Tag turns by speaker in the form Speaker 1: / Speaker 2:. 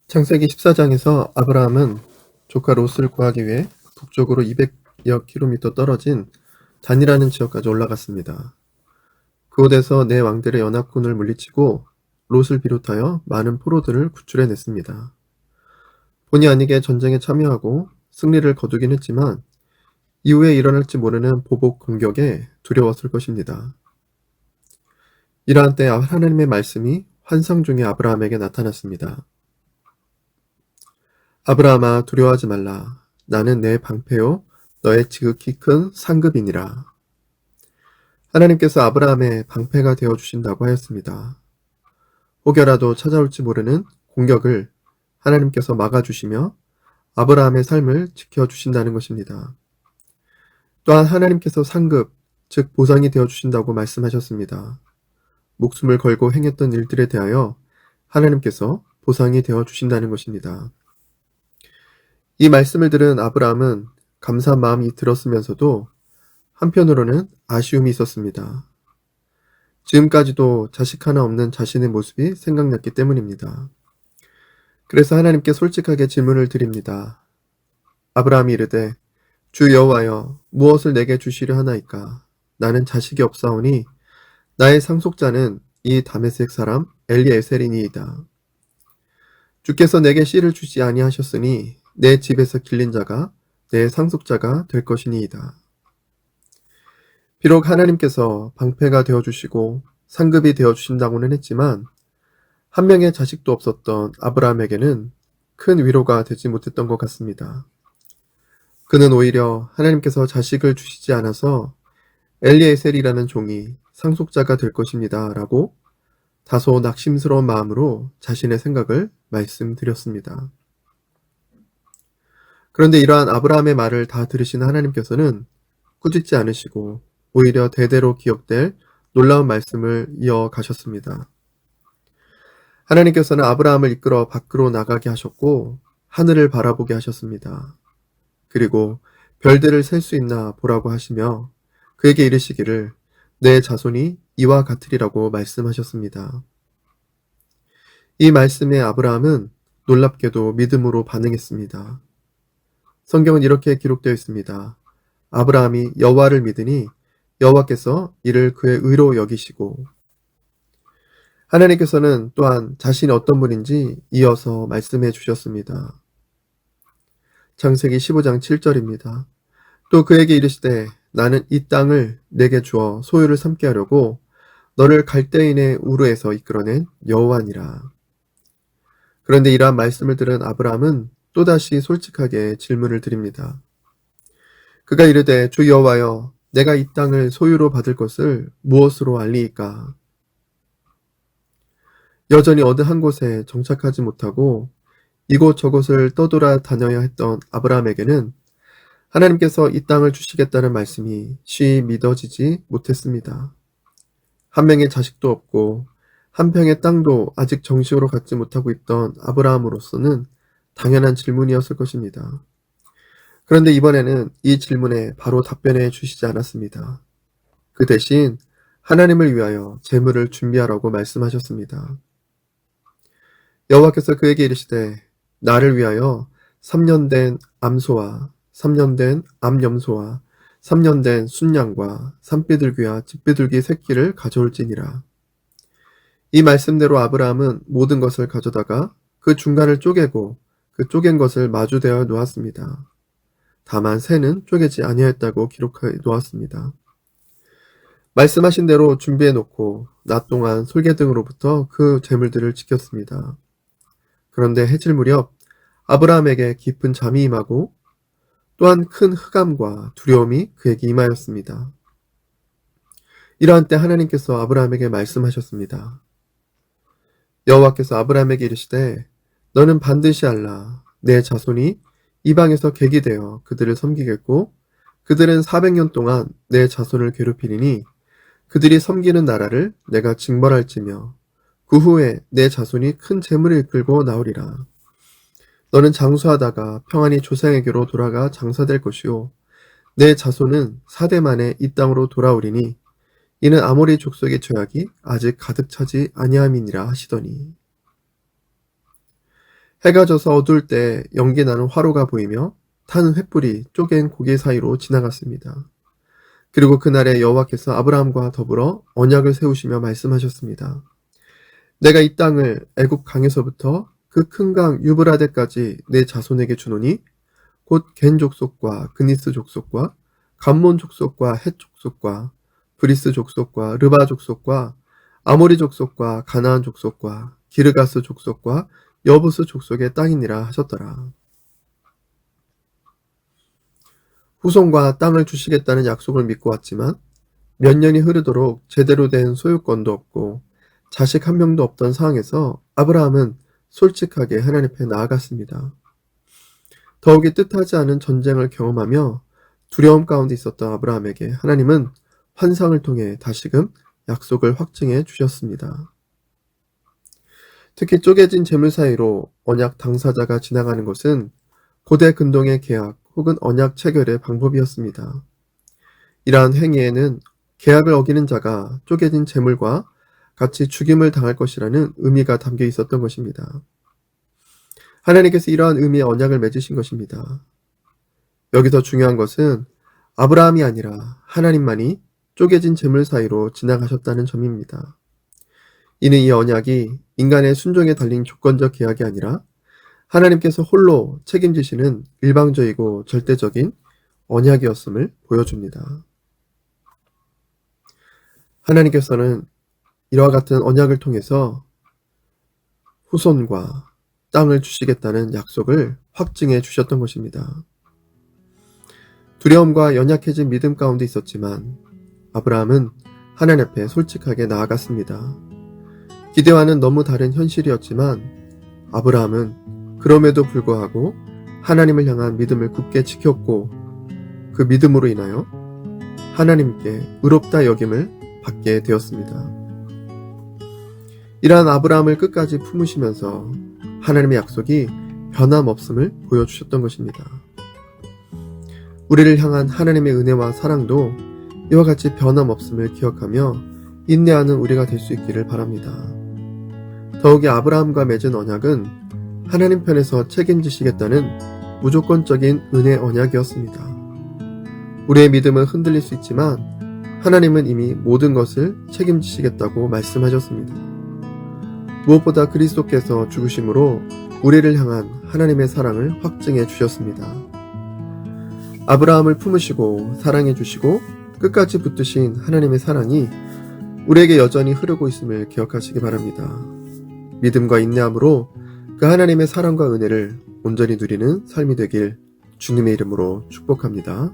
Speaker 1: 창세기 14장에서 아브라함은 조카 롯을 구하기 위해 북쪽으로 200여 킬로미터 떨어진 단이라는 지역까지 올라갔습니다. 그곳에서 네 왕들의 연합군을 물리치고 롯을 비롯하여 많은 포로들을 구출해냈습니다. 본의 아니게 전쟁에 참여하고 승리를 거두긴 했지만 이후에 일어날지 모르는 보복 공격에 두려웠을 것입니다. 이러한 때 하나님의 말씀이 환상 중에 아브라함에게 나타났습니다. 아브라함아, 두려워하지 말라. 나는 내 방패요 너의 지극히 큰 상급이니라. 하나님께서 아브라함의 방패가 되어주신다고 하였습니다. 혹여라도 찾아올지 모르는 공격을 하나님께서 막아주시며 아브라함의 삶을 지켜주신다는 것입니다. 또한 하나님께서 상급, 즉 보상이 되어주신다고 말씀하셨습니다. 목숨을 걸고 행했던 일들에 대하여 하나님께서 보상이 되어주신다는 것입니다. 이 말씀을 들은 아브라함은 감사한 마음이 들었으면서도 한편으로는 아쉬움이 있었습니다. 지금까지도 자식 하나 없는 자신의 모습이 생각났기 때문입니다. 그래서 하나님께 솔직하게 질문을 드립니다. 아브라함이 이르되 주 여호와여 무엇을 내게 주시려 하나이까? 나는 자식이 없사오니 나의 상속자는 이 다메섹 사람 엘리에셀이니이다. 주께서 내게 씨를 주지 아니하셨으니 내 집에서 길린 자가 내 상속자가 될 것이니이다. 비록 하나님께서 방패가 되어주시고 상급이 되어주신다고는 했지만 한 명의 자식도 없었던 아브라함에게는 큰 위로가 되지 못했던 것 같습니다. 그는 오히려 하나님께서 자식을 주시지 않아서 엘리에셀이라는 종이 상속자가 될 것입니다 라고 다소 낙심스러운 마음으로 자신의 생각을 말씀드렸습니다. 그런데 이러한 아브라함의 말을 다 들으신 하나님께서는 꾸짖지 않으시고 오히려 대대로 기억될 놀라운 말씀을 이어가셨습니다. 하나님께서는 아브라함을 이끌어 밖으로 나가게 하셨고 하늘을 바라보게 하셨습니다. 그리고 별들을 셀 수 있나 보라고 하시며 그에게 이르시기를 내 자손이 이와 같으리라고 말씀하셨습니다. 이 말씀에 아브라함은 놀랍게도 믿음으로 반응했습니다. 성경은 이렇게 기록되어 있습니다. 아브라함이 여호와를 믿으니 여호와께서 이를 그의 의로 여기시고 하나님께서는 또한 자신이 어떤 분인지 이어서 말씀해 주셨습니다. 창세기 15장 7절입니다. 또 그에게 이르시되 나는 이 땅을 내게 주어 소유를 삼게 하려고 너를 갈대인의 우르에서 이끌어낸 여호와니라. 그런데 이러한 말씀을 들은 아브라함은 또다시 솔직하게 질문을 드립니다. 그가 이르되 주 여호와여 내가 이 땅을 소유로 받을 것을 무엇으로 알리이까? 여전히 어느 한 곳에 정착하지 못하고 이곳저곳을 떠돌아 다녀야 했던 아브라함에게는 하나님께서 이 땅을 주시겠다는 말씀이 쉬이 믿어지지 못했습니다. 한 명의 자식도 없고 한 평의 땅도 아직 정식으로 갖지 못하고 있던 아브라함으로서는 당연한 질문이었을 것입니다. 그런데 이번에는 이 질문에 바로 답변해 주시지 않았습니다. 그 대신 하나님을 위하여 재물을 준비하라고 말씀하셨습니다. 여호와께서 그에게 이르시되 나를 위하여 3년 된 암소와 3년 된 암염소와 3년 된 순양과 산비둘기와 집비둘기 새끼를 가져올지니라. 이 말씀대로 아브라함은 모든 것을 가져다가 그 중간을 쪼개고 그 쪼갠 것을 마주대어 놓았습니다. 다만 새는 쪼개지 아니하였다고 기록해 놓았습니다. 말씀하신 대로 준비해 놓고 낮 동안 솔개등으로부터 그 재물들을 지켰습니다. 그런데 해질 무렵 아브라함에게 깊은 잠이 임하고 또한 큰 흑암과 두려움이 그에게 임하였습니다. 이러한 때 하나님께서 아브라함에게 말씀하셨습니다. 여호와께서 아브라함에게 이르시되 너는 반드시 알라. 내 자손이 이방에서 객이 되어 그들을 섬기겠고 그들은 400년 동안 내 자손을 괴롭히리니 그들이 섬기는 나라를 내가 징벌할지며 그 후에 내 자손이 큰 재물을 이끌고 나오리라. 너는 장수하다가 평안히 조상에게로 돌아가 장사될 것이요 내 자손은 4대 만에 이 땅으로 돌아오리니 이는 아모리 족속의 죄악이 아직 가득 차지 아니함이니라 하시더니 해가 져서 어두울 때 연기 나는 화로가 보이며 타는 횃불이 쪼갠 고개 사이로 지나갔습니다. 그리고 그날에 여호와께서 아브라함과 더불어 언약을 세우시며 말씀하셨습니다. 내가 이 땅을 애굽 강에서부터 그 큰 강 유브라데까지 내 자손에게 주노니 곧 겐 족속과 그니스 족속과 감몬 족속과 헷 족속과 브리스 족속과 르바 족속과 아모리 족속과 가나안 족속과 기르가스 족속과 여부스 족속의 땅이니라 하셨더라. 후손과 땅을 주시겠다는 약속을 믿고 왔지만 몇 년이 흐르도록 제대로 된 소유권도 없고 자식 한 명도 없던 상황에서 아브라함은 솔직하게 하나님 앞에 나아갔습니다. 더욱이 뜻하지 않은 전쟁을 경험하며 두려움 가운데 있었던 아브라함에게 하나님은 환상을 통해 다시금 약속을 확증해 주셨습니다. 특히 쪼개진 재물 사이로 언약 당사자가 지나가는 것은 고대 근동의 계약 혹은 언약 체결의 방법이었습니다. 이러한 행위에는 계약을 어기는 자가 쪼개진 재물과 같이 죽임을 당할 것이라는 의미가 담겨 있었던 것입니다. 하나님께서 이러한 의미의 언약을 맺으신 것입니다. 여기서 중요한 것은 아브라함이 아니라 하나님만이 쪼개진 재물 사이로 지나가셨다는 점입니다. 이는 이 언약이 인간의 순종에 달린 조건적 계약이 아니라 하나님께서 홀로 책임지시는 일방적이고 절대적인 언약이었음을 보여줍니다. 하나님께서는 이와 같은 언약을 통해서 후손과 땅을 주시겠다는 약속을 확증해 주셨던 것입니다. 두려움과 연약해진 믿음 가운데 있었지만 아브라함은 하나님 앞에 솔직하게 나아갔습니다. 기대와는 너무 다른 현실이었지만 아브라함은 그럼에도 불구하고 하나님을 향한 믿음을 굳게 지켰고 그 믿음으로 인하여 하나님께 의롭다 여김을 받게 되었습니다. 이러한 아브라함을 끝까지 품으시면서 하나님의 약속이 변함없음을 보여주셨던 것입니다. 우리를 향한 하나님의 은혜와 사랑도 이와 같이 변함없음을 기억하며 인내하는 우리가 될 수 있기를 바랍니다. 더욱이 아브라함과 맺은 언약은 하나님 편에서 책임지시겠다는 무조건적인 은혜 언약이었습니다. 우리의 믿음은 흔들릴 수 있지만 하나님은 이미 모든 것을 책임지시겠다고 말씀하셨습니다. 무엇보다 그리스도께서 죽으심으로 우리를 향한 하나님의 사랑을 확증해 주셨습니다. 아브라함을 품으시고 사랑해 주시고 끝까지 붙드신 하나님의 사랑이 우리에게 여전히 흐르고 있음을 기억하시기 바랍니다. 믿음과 인내함으로 그 하나님의 사랑과 은혜를 온전히 누리는 삶이 되길 주님의 이름으로 축복합니다.